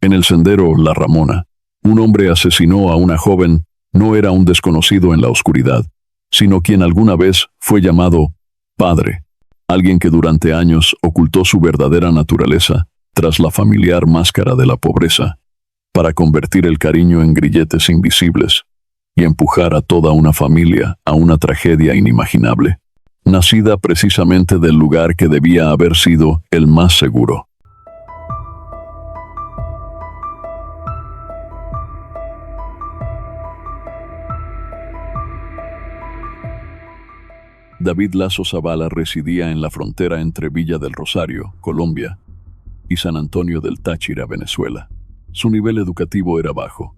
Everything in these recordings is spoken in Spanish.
En el sendero La Ramona, un hombre asesinó a una joven. No era un desconocido en la oscuridad, sino quien alguna vez fue llamado padre, alguien que durante años ocultó su verdadera naturaleza tras la familiar máscara de la pobreza, para convertir el cariño en grilletes invisibles y empujar a toda una familia a una tragedia inimaginable, nacida precisamente del lugar que debía haber sido el más seguro. David Lazo Zavala residía en la frontera entre Villa del Rosario, Colombia, y San Antonio del Táchira, Venezuela. Su nivel educativo era bajo.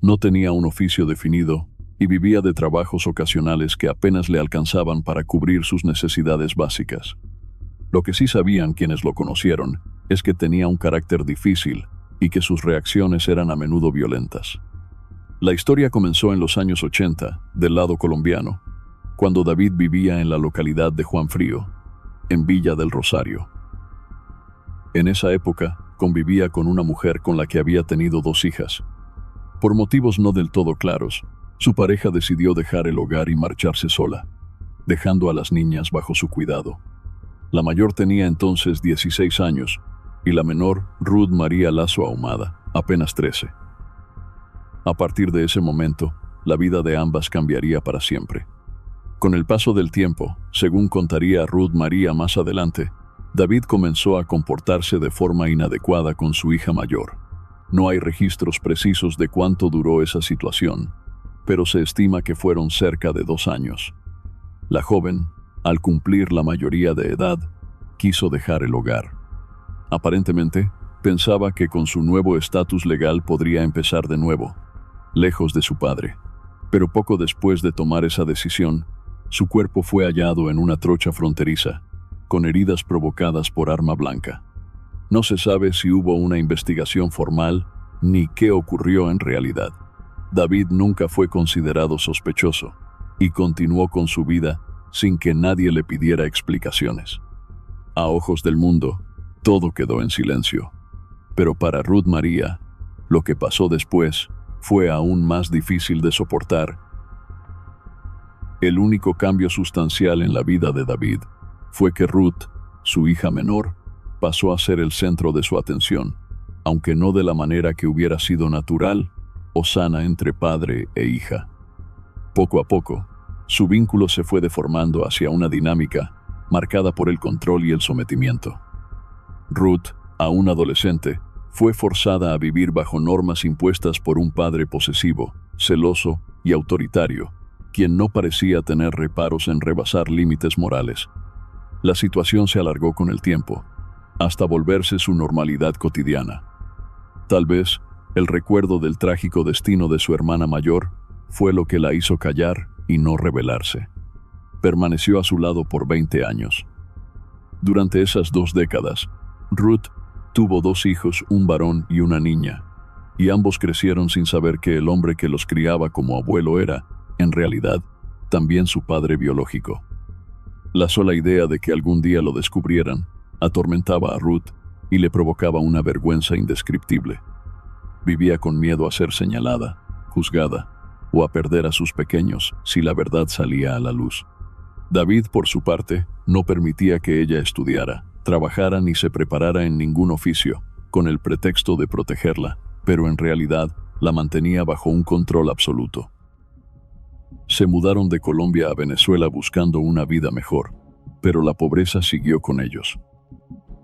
No tenía un oficio definido y vivía de trabajos ocasionales que apenas le alcanzaban para cubrir sus necesidades básicas. Lo que sí sabían quienes lo conocieron es que tenía un carácter difícil y que sus reacciones eran a menudo violentas. La historia comenzó en los años 80, del lado colombiano, cuando David vivía en la localidad de Juan Frío, en Villa del Rosario. En esa época, convivía con una mujer con la que había tenido 2 hijas. Por motivos no del todo claros, su pareja decidió dejar el hogar y marcharse sola, dejando a las niñas bajo su cuidado. La mayor tenía entonces 16 años y la menor, Ruth María Lazo Ahumada, apenas 13. A partir de ese momento, la vida de ambas cambiaría para siempre. Con el paso del tiempo, según contaría Ruth María más adelante, David comenzó a comportarse de forma inadecuada con su hija mayor. No hay registros precisos de cuánto duró esa situación, pero se estima que fueron cerca de 2 años. La joven, al cumplir la mayoría de edad, quiso dejar el hogar. Aparentemente, pensaba que con su nuevo estatus legal podría empezar de nuevo, lejos de su padre. Pero poco después de tomar esa decisión, su cuerpo fue hallado en una trocha fronteriza, con heridas provocadas por arma blanca. No se sabe si hubo una investigación formal ni qué ocurrió en realidad. David nunca fue considerado sospechoso y continuó con su vida sin que nadie le pidiera explicaciones. A ojos del mundo, todo quedó en silencio. Pero para Ruth María, lo que pasó después fue aún más difícil de soportar. El único cambio sustancial en la vida de David fue que Ruth, su hija menor, pasó a ser el centro de su atención, aunque no de la manera que hubiera sido natural o sana entre padre e hija. Poco a poco, su vínculo se fue deformando hacia una dinámica marcada por el control y el sometimiento. Ruth, aún adolescente, fue forzada a vivir bajo normas impuestas por un padre posesivo, celoso y autoritario, quien no parecía tener reparos en rebasar límites morales. La situación se alargó con el tiempo, hasta volverse su normalidad cotidiana. Tal vez, el recuerdo del trágico destino de su hermana mayor fue lo que la hizo callar y no rebelarse. Permaneció a su lado por 20 años. Durante esas 2 décadas, Ruth tuvo 2 hijos, un varón y una niña, y ambos crecieron sin saber que el hombre que los criaba como abuelo era, en realidad, también su padre biológico. La sola idea de que algún día lo descubrieran atormentaba a Ruth y le provocaba una vergüenza indescriptible. Vivía con miedo a ser señalada, juzgada, o a perder a sus pequeños si la verdad salía a la luz. David, por su parte, no permitía que ella estudiara, trabajara ni se preparara en ningún oficio, con el pretexto de protegerla, pero en realidad la mantenía bajo un control absoluto. Se mudaron de Colombia a Venezuela buscando una vida mejor, pero la pobreza siguió con ellos.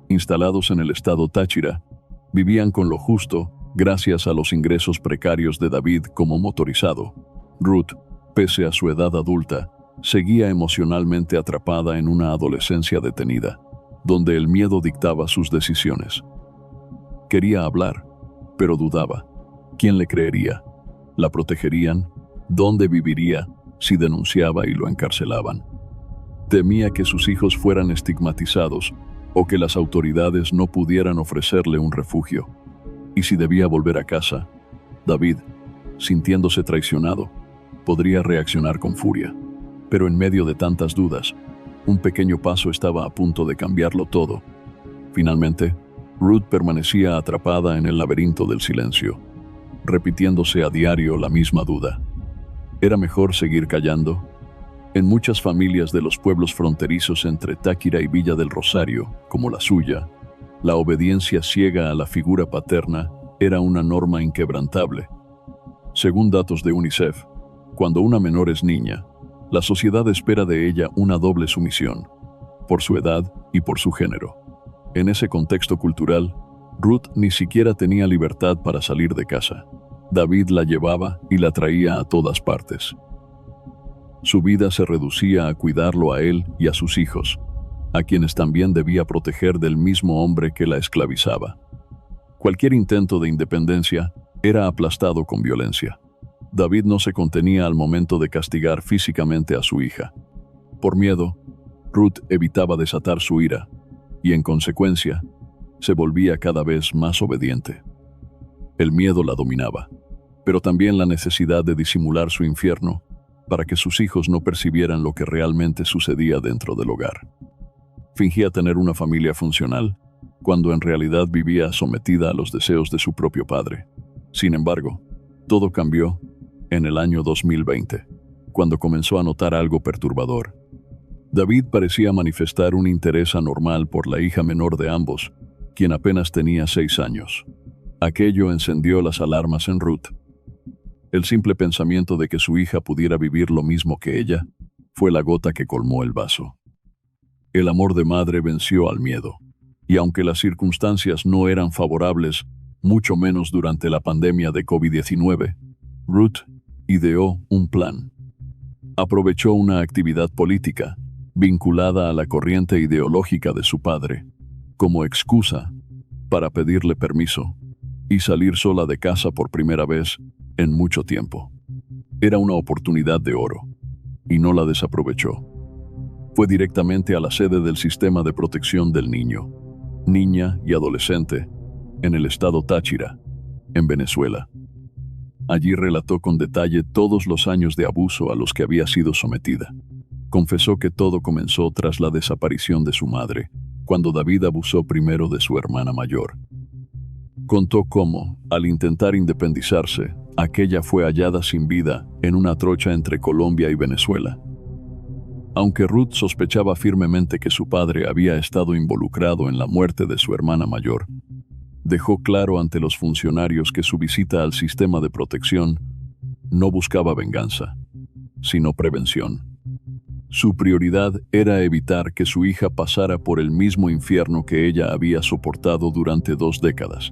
Instalados en el estado Táchira, vivían con lo justo gracias a los ingresos precarios de David como motorizado. Ruth, pese a su edad adulta, seguía emocionalmente atrapada en una adolescencia detenida, donde el miedo dictaba sus decisiones. Quería hablar, pero dudaba. ¿Quién le creería? ¿La protegerían? ¿Dónde viviría si denunciaba y lo encarcelaban? Temía que sus hijos fueran estigmatizados o que las autoridades no pudieran ofrecerle un refugio. Y si debía volver a casa, David, sintiéndose traicionado, podría reaccionar con furia. Pero en medio de tantas dudas, un pequeño paso estaba a punto de cambiarlo todo. Finalmente, Ruth permanecía atrapada en el laberinto del silencio, repitiéndose a diario la misma duda. ¿Era mejor seguir callando? En muchas familias de los pueblos fronterizos entre Táchira y Villa del Rosario, como la suya, la obediencia ciega a la figura paterna era una norma inquebrantable. Según datos de UNICEF, cuando una menor es niña, la sociedad espera de ella una doble sumisión, por su edad y por su género. En ese contexto cultural, Ruth ni siquiera tenía libertad para salir de casa. David la llevaba y la traía a todas partes. Su vida se reducía a cuidarlo a él y a sus hijos, a quienes también debía proteger del mismo hombre que la esclavizaba. Cualquier intento de independencia era aplastado con violencia. David no se contenía al momento de castigar físicamente a su hija. Por miedo, Ruth evitaba desatar su ira y, en consecuencia, se volvía cada vez más obediente. El miedo la dominaba, pero también la necesidad de disimular su infierno para que sus hijos no percibieran lo que realmente sucedía dentro del hogar. Fingía tener una familia funcional, cuando en realidad vivía sometida a los deseos de su propio padre. Sin embargo, todo cambió en el año 2020, cuando comenzó a notar algo perturbador. David parecía manifestar un interés anormal por la hija menor de ambos, quien apenas tenía 6 años. Aquello encendió las alarmas en Ruth. El simple pensamiento de que su hija pudiera vivir lo mismo que ella fue la gota que colmó el vaso. El amor de madre venció al miedo, y aunque las circunstancias no eran favorables, mucho menos durante la pandemia de COVID-19, Ruth ideó un plan. Aprovechó una actividad política vinculada a la corriente ideológica de su padre como excusa para pedirle permiso y salir sola de casa por primera vez en mucho tiempo. Era una oportunidad de oro, y no la desaprovechó. Fue directamente a la sede del Sistema de Protección del Niño, Niña y Adolescente en el estado Táchira, en Venezuela. Allí relató con detalle todos los años de abuso a los que había sido sometida. Confesó que todo comenzó tras la desaparición de su madre, cuando David abusó primero de su hermana mayor. Contó cómo, al intentar independizarse, aquella fue hallada sin vida en una trocha entre Colombia y Venezuela. Aunque Ruth sospechaba firmemente que su padre había estado involucrado en la muerte de su hermana mayor, dejó claro ante los funcionarios que su visita al sistema de protección no buscaba venganza, sino prevención. Su prioridad era evitar que su hija pasara por el mismo infierno que ella había soportado durante 2 décadas.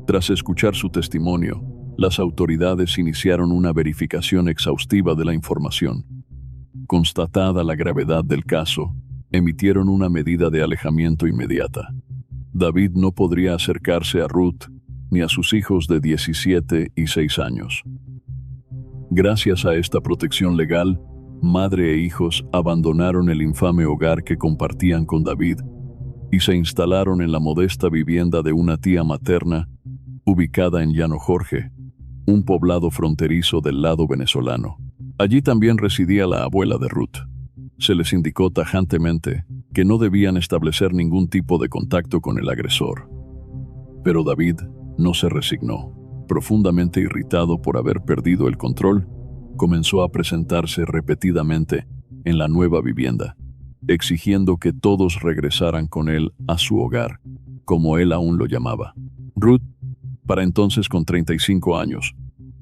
Tras escuchar su testimonio, las autoridades iniciaron una verificación exhaustiva de la información. Constatada la gravedad del caso, emitieron una medida de alejamiento inmediata. David no podría acercarse a Ruth ni a sus hijos de 17 y 6 años. Gracias a esta protección legal, madre e hijos abandonaron el infame hogar que compartían con David y se instalaron en la modesta vivienda de una tía materna ubicada en Llano Jorge, un poblado fronterizo del lado venezolano. Allí también residía la abuela de Ruth. Se les indicó tajantemente que no debían establecer ningún tipo de contacto con el agresor. Pero David no se resignó. Profundamente irritado por haber perdido el control, comenzó a presentarse repetidamente en la nueva vivienda, exigiendo que todos regresaran con él a su hogar, como él aún lo llamaba. Ruth, para entonces con 35 años,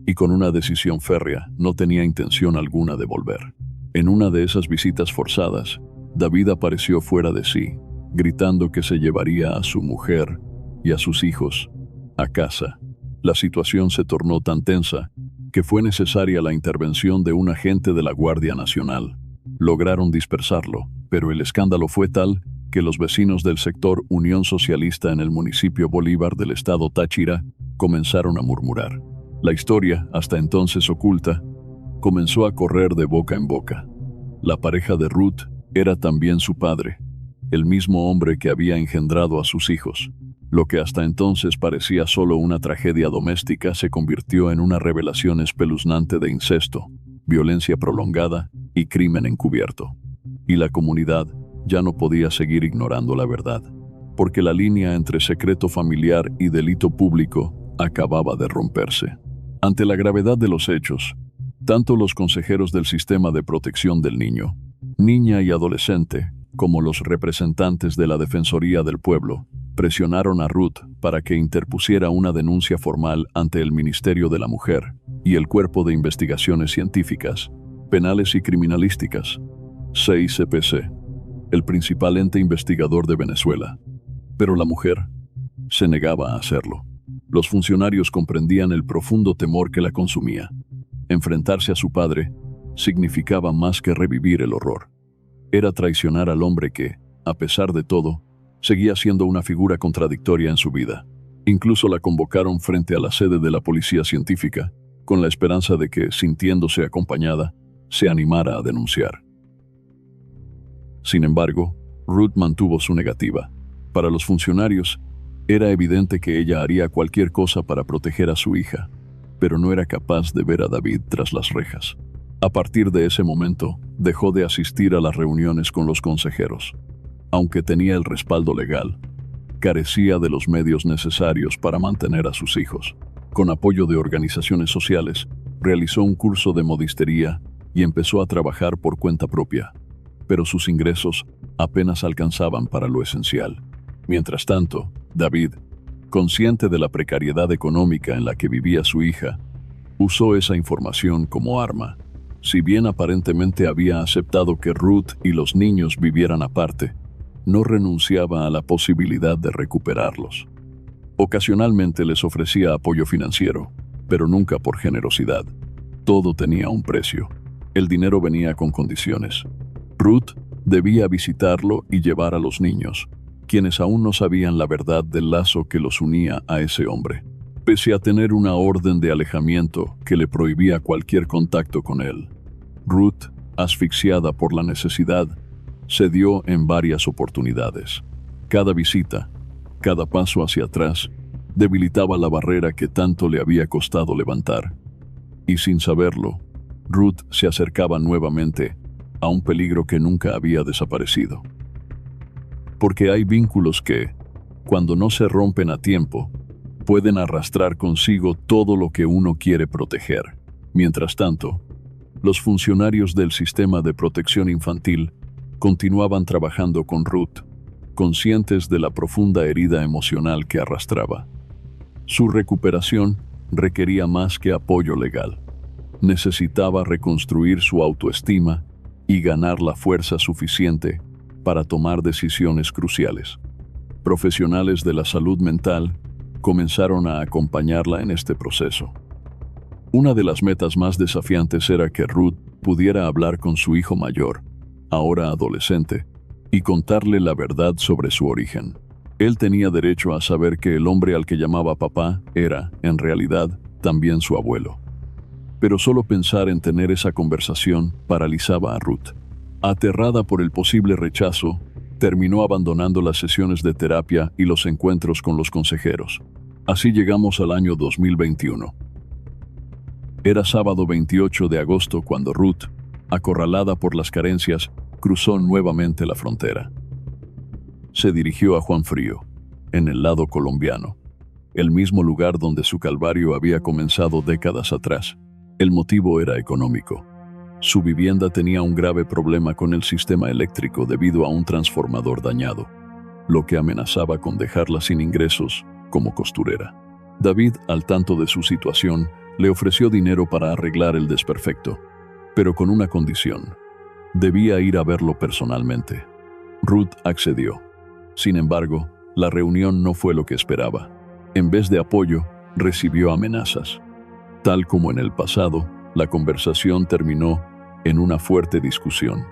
y con una decisión férrea, no tenía intención alguna de volver. En una de esas visitas forzadas, David apareció fuera de sí, gritando que se llevaría a su mujer y a sus hijos a casa. La situación se tornó tan tensa que fue necesaria la intervención de un agente de la Guardia Nacional. Lograron dispersarlo, pero el escándalo fue tal que los vecinos del sector Unión Socialista en el municipio Bolívar del estado Táchira comenzaron a murmurar. La historia, hasta entonces oculta, comenzó a correr de boca en boca. La pareja de Ruth era también su padre, el mismo hombre que había engendrado a sus hijos. Lo que hasta entonces parecía solo una tragedia doméstica se convirtió en una revelación espeluznante de incesto, violencia prolongada y crimen encubierto. Y la comunidad ya no podía seguir ignorando la verdad. porque la línea entre secreto familiar y delito público acababa de romperse. Ante la gravedad de los hechos, tanto los consejeros del Sistema de Protección del Niño, Niña y Adolescente, como los representantes de la Defensoría del Pueblo, presionaron a Ruth para que interpusiera una denuncia formal ante el Ministerio de la Mujer y el Cuerpo de Investigaciones Científicas, Penales y Criminalísticas, CICPC, el principal ente investigador de Venezuela. Pero la mujer se negaba a hacerlo. Los funcionarios comprendían el profundo temor que la consumía. Enfrentarse a su padre significaba más que revivir el horror. Era traicionar al hombre que, a pesar de todo, seguía siendo una figura contradictoria en su vida. Incluso la convocaron frente a la sede de la policía científica, con la esperanza de que, sintiéndose acompañada, se animara a denunciar. Sin embargo, Ruth mantuvo su negativa. Para los funcionarios, era evidente que ella haría cualquier cosa para proteger a su hija, pero no era capaz de ver a David tras las rejas. A partir de ese momento, dejó de asistir a las reuniones con los consejeros. Aunque tenía el respaldo legal, carecía de los medios necesarios para mantener a sus hijos. Con apoyo de organizaciones sociales, realizó un curso de modistería y empezó a trabajar por cuenta propia, pero sus ingresos apenas alcanzaban para lo esencial. Mientras tanto, David, consciente de la precariedad económica en la que vivía su hija, usó esa información como arma. Si bien aparentemente había aceptado que Ruth y los niños vivieran aparte, no renunciaba a la posibilidad de recuperarlos. Ocasionalmente les ofrecía apoyo financiero, pero nunca por generosidad. Todo tenía un precio. El dinero venía con condiciones. Ruth debía visitarlo y llevar a los niños, quienes aún no sabían la verdad del lazo que los unía a ese hombre, pese a tener una orden de alejamiento que le prohibía cualquier contacto con él. Ruth, asfixiada por la necesidad, cedió en varias oportunidades. Cada visita, cada paso hacia atrás, debilitaba la barrera que tanto le había costado levantar. Y sin saberlo, Ruth se acercaba nuevamente a un peligro que nunca había desaparecido. Porque hay vínculos que, cuando no se rompen a tiempo, pueden arrastrar consigo todo lo que uno quiere proteger. Mientras tanto, los funcionarios del Sistema de Protección Infantil continuaban trabajando con Ruth, conscientes de la profunda herida emocional que arrastraba. Su recuperación requería más que apoyo legal. Necesitaba reconstruir su autoestima y ganar la fuerza suficiente para tomar decisiones cruciales. Profesionales de la salud mental comenzaron a acompañarla en este proceso. Una de las metas más desafiantes era que Ruth pudiera hablar con su hijo mayor, ahora adolescente, y contarle la verdad sobre su origen. Él tenía derecho a saber que el hombre al que llamaba papá era, en realidad, también su abuelo. Pero solo pensar en tener esa conversación paralizaba a Ruth. Aterrada por el posible rechazo, terminó abandonando las sesiones de terapia y los encuentros con los consejeros. Así llegamos al año 2021. Era sábado 28 de agosto cuando Ruth, acorralada por las carencias, cruzó nuevamente la frontera. Se dirigió a Juan Frío, en el lado colombiano, el mismo lugar donde su calvario había comenzado décadas atrás. El motivo era económico. Su vivienda tenía un grave problema con el sistema eléctrico debido a un transformador dañado, lo que amenazaba con dejarla sin ingresos como costurera. David, al tanto de su situación, le ofreció dinero para arreglar el desperfecto, pero con una condición: debía ir a verlo personalmente. Ruth accedió. Sin embargo, la reunión no fue lo que esperaba. En vez de apoyo, recibió amenazas. Tal como en el pasado, la conversación terminó en una fuerte discusión.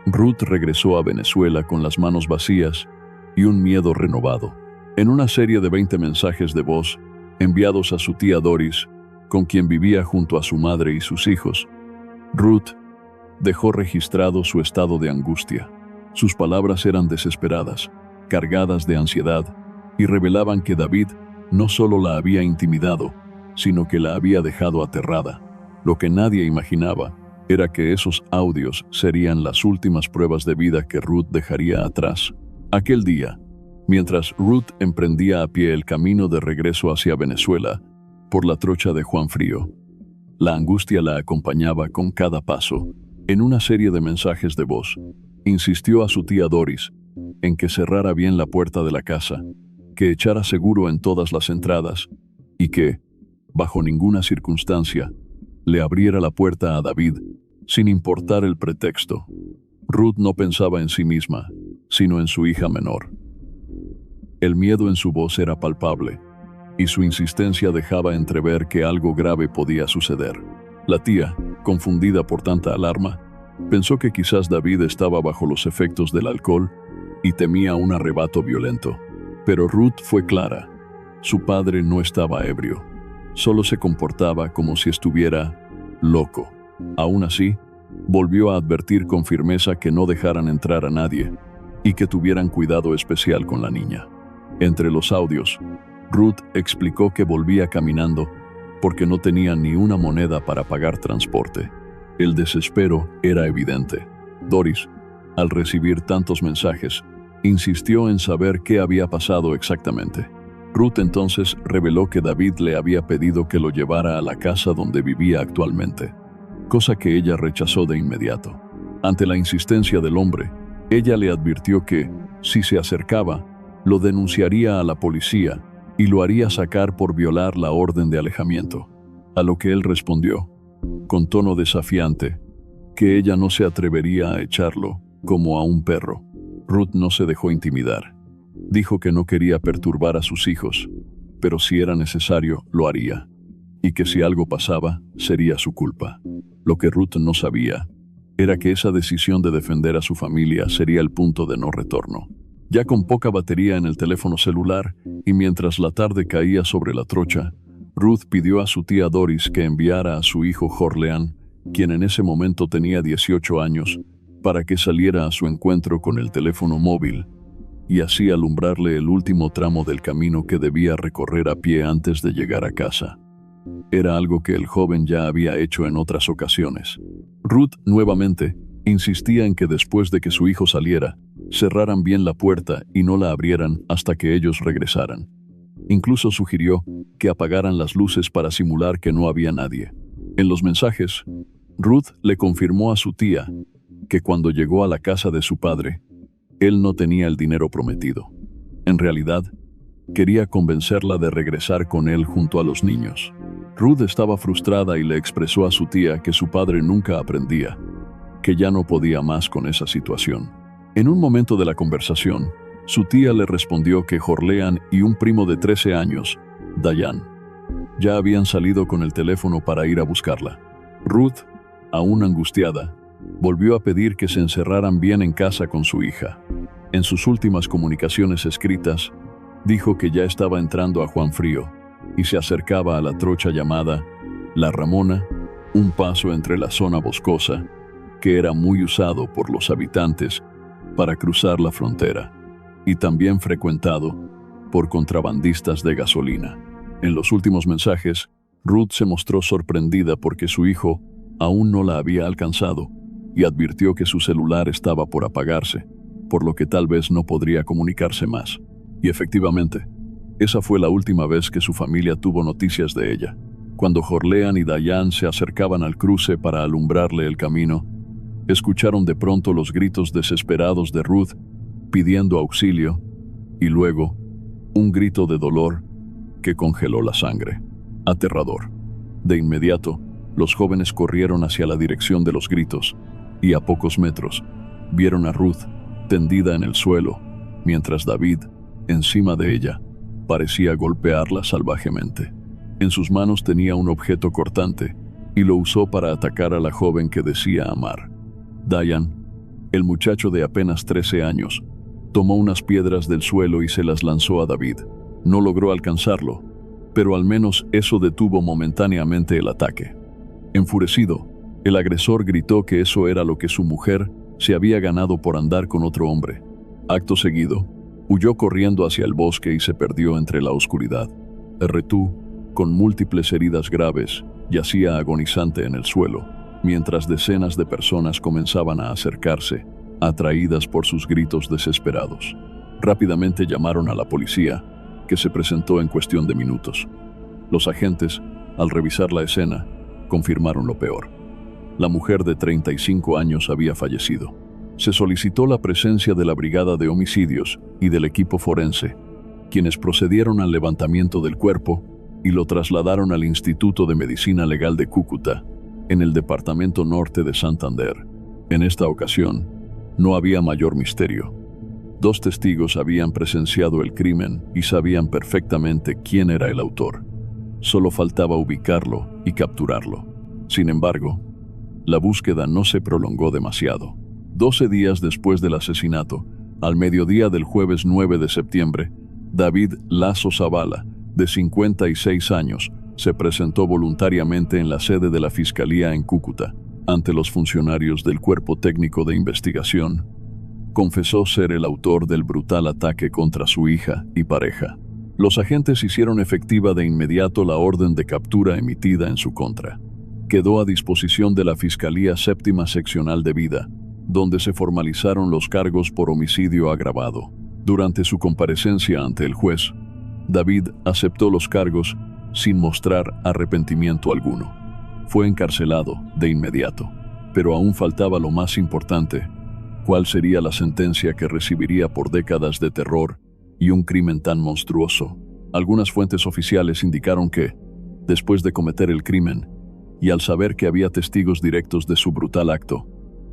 Ruth regresó a Venezuela con las manos vacías y un miedo renovado. En una serie de 20 mensajes de voz enviados a su tía Doris, con quien vivía junto a su madre y sus hijos, Ruth dejó registrado su estado de angustia. Sus palabras eran desesperadas, cargadas de ansiedad, y revelaban que David no solo la había intimidado, sino que la había dejado aterrada. Lo que nadie imaginaba era que esos audios serían las últimas pruebas de vida que Ruth dejaría atrás. Aquel día, Mientras Ruth emprendía a pie el camino de regreso hacia Venezuela, por la trocha de Juan Frío, la angustia la acompañaba con cada paso. En una serie de mensajes de voz, insistió a su tía Doris en que cerrara bien la puerta de la casa, que echara seguro en todas las entradas y que, bajo ninguna circunstancia, le abriera la puerta a David, sin importar el pretexto. Ruth no pensaba en sí misma, sino en su hija menor. El miedo en su voz era palpable, y su insistencia dejaba entrever que algo grave podía suceder. La tía, confundida por tanta alarma, pensó que quizás David estaba bajo los efectos del alcohol y temía un arrebato violento. Pero Ruth fue clara. Su padre no estaba ebrio, solo se comportaba como si estuviera loco. Aún así, volvió a advertir con firmeza que no dejaran entrar a nadie y que tuvieran cuidado especial con la niña. Entre los audios, Ruth explicó que volvía caminando porque no tenía ni una moneda para pagar transporte. El desespero era evidente. Doris, al recibir tantos mensajes, insistió en saber qué había pasado exactamente. Ruth entonces reveló que David le había pedido que lo llevara a la casa donde vivía actualmente, cosa que ella rechazó de inmediato. Ante la insistencia del hombre, ella le advirtió que, si se acercaba, lo denunciaría a la policía y lo haría sacar por violar la orden de alejamiento. A lo que él respondió, con tono desafiante, que ella no se atrevería a echarlo como a un perro. Ruth no se dejó intimidar. Dijo que no quería perturbar a sus hijos, pero si era necesario, lo haría, y que si algo pasaba, sería su culpa. Lo que Ruth no sabía era que esa decisión de defender a su familia sería el punto de no retorno. Ya con poca batería en el teléfono celular y mientras la tarde caía sobre la trocha, Ruth pidió a su tía Doris que enviara a su hijo Jorleán, quien en ese momento tenía 18 años, para que saliera a su encuentro con el teléfono móvil y así alumbrarle el último tramo del camino que debía recorrer a pie antes de llegar a casa. Era algo que el joven ya había hecho en otras ocasiones. Ruth, nuevamente, insistía en que después de que su hijo saliera, cerraran bien la puerta y no la abrieran hasta que ellos regresaran. Incluso sugirió que apagaran las luces para simular que no había nadie. En los mensajes, Ruth le confirmó a su tía que cuando llegó a la casa de su padre, él no tenía el dinero prometido. En realidad, quería convencerla de regresar con él junto a los niños. Ruth estaba frustrada y le expresó a su tía que su padre nunca aprendía, que ya no podía más con esa situación. En un momento de la conversación, su tía le respondió que Jorleán y un primo de 13 años, Dayan, ya habían salido con el teléfono para ir a buscarla. Ruth, aún angustiada, volvió a pedir que se encerraran bien en casa con su hija. En sus últimas comunicaciones escritas, dijo que ya estaba entrando a Juan Frío y se acercaba a la trocha llamada La Ramona, un paso entre la zona boscosa, que era muy usado por los habitantes para cruzar la frontera, y también frecuentado por contrabandistas de gasolina. En los últimos mensajes, Ruth se mostró sorprendida porque su hijo aún no la había alcanzado y advirtió que su celular estaba por apagarse, por lo que tal vez no podría comunicarse más. Y efectivamente, esa fue la última vez que su familia tuvo noticias de ella. Cuando Jorleán y Dayan se acercaban al cruce para alumbrarle el camino, escucharon de pronto los gritos desesperados de Ruth pidiendo auxilio y luego un grito de dolor que congeló la sangre. Aterrador. De inmediato, los jóvenes corrieron hacia la dirección de los gritos y a pocos metros vieron a Ruth tendida en el suelo, mientras David, encima de ella, parecía golpearla salvajemente. En sus manos tenía un objeto cortante y lo usó para atacar a la joven que decía amar. Dayan, el muchacho de apenas 13 años, tomó unas piedras del suelo y se las lanzó a David. No logró alcanzarlo, pero al menos eso detuvo momentáneamente el ataque. Enfurecido, el agresor gritó que eso era lo que su mujer se había ganado por andar con otro hombre. Acto seguido, huyó corriendo hacia el bosque y se perdió entre la oscuridad. Erretú, con múltiples heridas graves, yacía agonizante en el suelo, mientras decenas de personas comenzaban a acercarse, atraídas por sus gritos desesperados. Rápidamente llamaron a la policía, que se presentó en cuestión de minutos. Los agentes, al revisar la escena, confirmaron lo peor. La mujer de 35 años había fallecido. Se solicitó la presencia de la Brigada de Homicidios y del equipo forense, quienes procedieron al levantamiento del cuerpo y lo trasladaron al Instituto de Medicina Legal de Cúcuta, en el departamento norte de Santander. En esta ocasión, no había mayor misterio. 2 testigos habían presenciado el crimen y sabían perfectamente quién era el autor. Solo faltaba ubicarlo y capturarlo. Sin embargo, la búsqueda no se prolongó demasiado. 12 días después del asesinato, al mediodía del jueves 9 de septiembre, David Lasso Zavala, de 56 años, se presentó voluntariamente en la sede de la Fiscalía en Cúcuta, ante los funcionarios del Cuerpo Técnico de Investigación. Confesó ser el autor del brutal ataque contra su hija y pareja. Los agentes hicieron efectiva de inmediato la orden de captura emitida en su contra. Quedó a disposición de la Fiscalía Séptima Seccional de Vida, donde se formalizaron los cargos por homicidio agravado. Durante su comparecencia ante el juez, David aceptó los cargos sin mostrar arrepentimiento alguno. Fue encarcelado de inmediato, pero aún faltaba lo más importante: ¿cuál sería la sentencia que recibiría por décadas de terror y un crimen tan monstruoso? Algunas fuentes oficiales indicaron que, después de cometer el crimen, y al saber que había testigos directos de su brutal acto,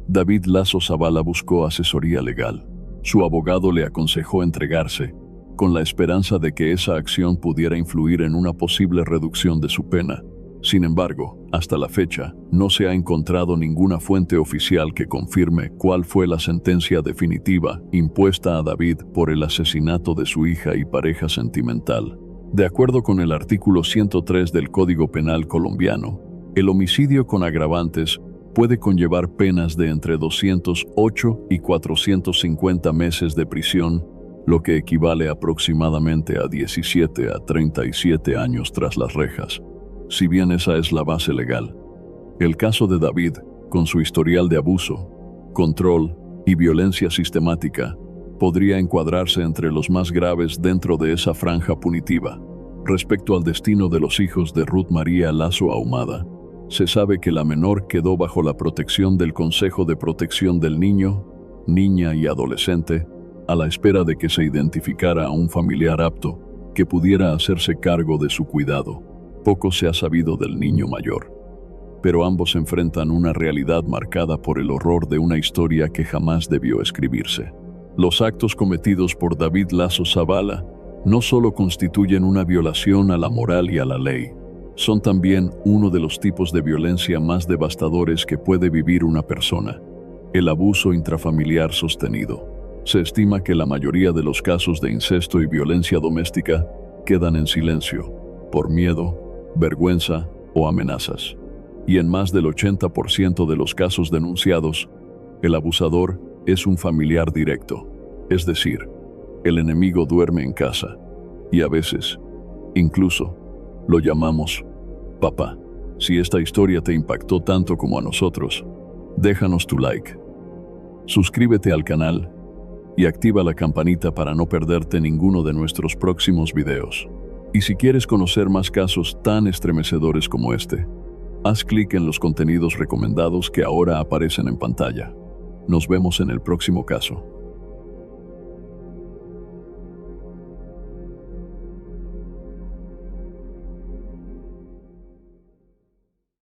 David Lasso Zavala buscó asesoría legal. Su abogado le aconsejó entregarse, con la esperanza de que esa acción pudiera influir en una posible reducción de su pena. Sin embargo, hasta la fecha, no se ha encontrado ninguna fuente oficial que confirme cuál fue la sentencia definitiva impuesta a David por el asesinato de su hija y pareja sentimental. De acuerdo con el artículo 103 del Código Penal colombiano, el homicidio con agravantes puede conllevar penas de entre 208 y 450 meses de prisión, lo que equivale aproximadamente a 17 a 37 años tras las rejas. Si bien esa es la base legal, el caso de David, con su historial de abuso, control y violencia sistemática, podría encuadrarse entre los más graves dentro de esa franja punitiva. Respecto al destino de los hijos de Ruth María Lasso Ahumada, se sabe que la menor quedó bajo la protección del Consejo de Protección del Niño, Niña y Adolescente, a la espera de que se identificara a un familiar apto que pudiera hacerse cargo de su cuidado. Poco se ha sabido del niño mayor, pero ambos enfrentan una realidad marcada por el horror de una historia que jamás debió escribirse. Los actos cometidos por David Lasso Zavala no solo constituyen una violación a la moral y a la ley, son también uno de los tipos de violencia más devastadores que puede vivir una persona: el abuso intrafamiliar sostenido. Se estima que la mayoría de los casos de incesto y violencia doméstica quedan en silencio, por miedo, vergüenza o amenazas. Y en más del 80% de los casos denunciados, el abusador es un familiar directo, es decir, el enemigo duerme en casa, y a veces, incluso, lo llamamos papá. Si esta historia te impactó tanto como a nosotros, déjanos tu like, suscríbete al canal y activa la campanita para no perderte ninguno de nuestros próximos videos. Y si quieres conocer más casos tan estremecedores como este, haz clic en los contenidos recomendados que ahora aparecen en pantalla. Nos vemos en el próximo caso.